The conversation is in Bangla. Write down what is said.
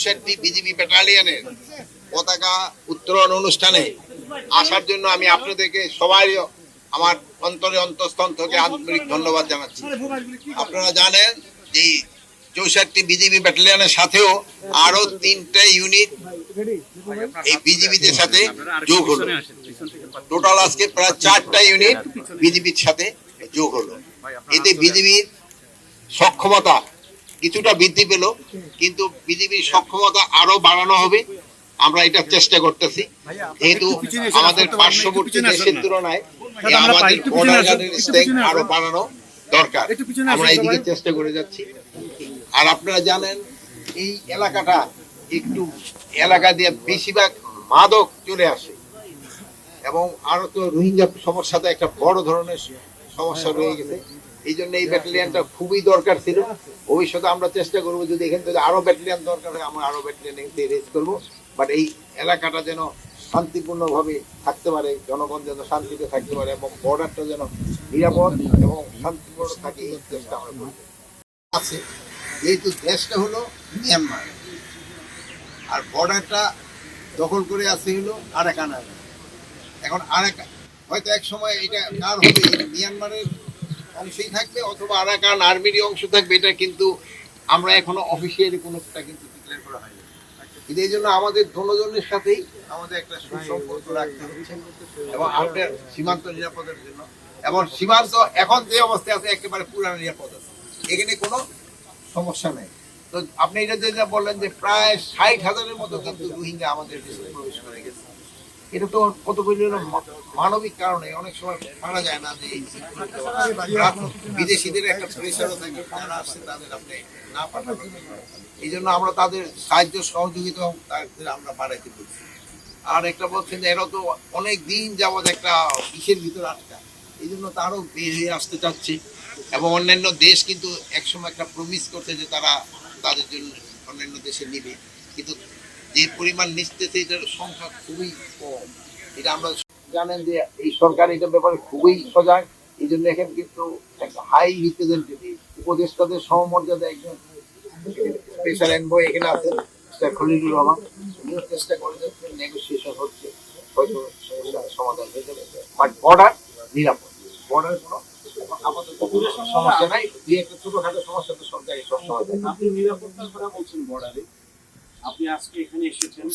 64 বিজিবি ব্যাটালিয়নের পতাকা উত্তোলন অনুষ্ঠানে আসার জন্য আমি আপনাদেরকে সবাই আমার অন্তঃস্থল থেকে আন্তরিক ধন্যবাদ জানাচ্ছি। আপনারা জানেন যে 64 বিজিবি ব্যাটালিয়নের সাথেও আরো 3টা ইউনিট এই বিজিবিদের সাথে যোগ হলো। টোটাল আজকে প্রায় 4টা ইউনিট বিজিবির সাথে যোগ হলো। এতে বিজিবির সক্ষমতা কিছুটা বৃদ্ধি পেল, কিন্তু বিজিবির সক্ষমতা আরো বাড়ানো হবে। আমরা এটা চেষ্টা করতেছি, যেহেতু আমাদের পার্শ্ববর্তী দেশের তুলনায় আমাদের বর্ডার গার্ডের স্ট্রেংথ আরো বাড়ানো দরকার। আমরা এইদিকে চেষ্টা করে যাচ্ছি। আর আপনারা জানেন এই এলাকাটা একটু এলাকা দিয়ে বেশিরভাগ মাদক চলে আসে, এবং আরো তো রোহিঙ্গা সমস্যাতে একটা বড় ধরনের সমস্যা রয়ে গেছে। এই জন্য এই ব্যাটালিয়নটা খুবই দরকার ছিল। ভবিষ্যতে আমরা চেষ্টা করবো, যদি এখান থেকে আরো ব্যাটালিয়ন দরকার হয় আমরা আরো ব্যাটালিয়ন রেজ করবো। বাট এই এলাকাটা যেন শান্তিপূর্ণ ভাবে থাকতে পারে, জনগণ যেন শান্তিতে থাকতে পারে, এবং বর্ডারটা যেন নিরাপদ এবং শান্তিপূর্ণ থাকে, এই চেষ্টা আমরা করবো। আছে যেহেতু দেশটা হলো মিয়ানমার, আর বর্ডারটা দখল করে আছে হলো আরাকান। এখন আরাকান হয়তো এক সময় এটা কার হবে, মিয়ানমারের অংশই থাকবে অথবা আরাকান আর্মিরই অংশ থাকবে, এটা কিন্তু আমরা এখনো অফিসিয়ালি কোনোটা কিন্তু ডিক্লেয়ার করা হয়নি। কিন্তু এই জন্য আমাদের দোনোজনের সাথেই আমাদের একটা সুসম্পর্ক রাখতে হচ্ছে, এবং আমাদের সীমান্ত নিরাপদের জন্য। এবং সীমান্ত এখন যে অবস্থায় আছে একেবারে পুরানো নিরাপদ আছে, এখানে কোনো সমস্যা নেই। তো আপনি এটা যে বললেন যে প্রায় 60,000-এর মতো কিন্তু রোহিঙ্গা আমাদের দেশে প্রবেশ করে গেছে। এটা তো কত মানবিক কারণে অনেক সময় মারা যায় না, যে বিদেশিদের একটা প্রেশারও থাকে, যারা আসছে তাদের আপনি না পাঠানো। এই জন্য আমরা তাদের সাহায্য সহযোগিতা তাদের আমরা বাড়াইতে বলছি। আর একটা বলছেন যে এরা তো অনেক দিন যাবৎ একটা ইসের ভিতর আটকা, এই জন্য তারও বের হয়ে আসতে চাচ্ছে। এবং অন্যান্য দেশ কিন্তু একসময় একটা প্রমিস করছে যে তারা তাদের জন্য অন্যান্য দেশে নিবে, কিন্তু যে পরিমাণ নিচ্ছে এটার সংখ্যা খুবই কম। এটা আমরা জানেন যে এই সরকার এটার ব্যাপারে খুবই সজাগ। এই জন্য এখানে কিন্তু একটা হাই রিপ্রেজেন্টেটিভ উপদেষ্টাদের সমমর্যাদা একজন স্পেশাল এনভয় এখানে আছেন, মিস্টার খলিলুর রহমান। চেষ্টা করে যাচ্ছে, নেগোসিয়েশন হচ্ছে, হয়তো সমস্যার সমাধান হয়ে যাবে। বাট বর্ডার নিরাপদ, বর্ডার কোনো আপাতত সমস্যা নাই। দুই একটা ছোটখাটো সমস্যা তো সব জায়গায় সবসময়। আপনি নিরাপত্তার কথা বলছেন বর্ডারে, আপনি আজকে এখানে এসেছেন।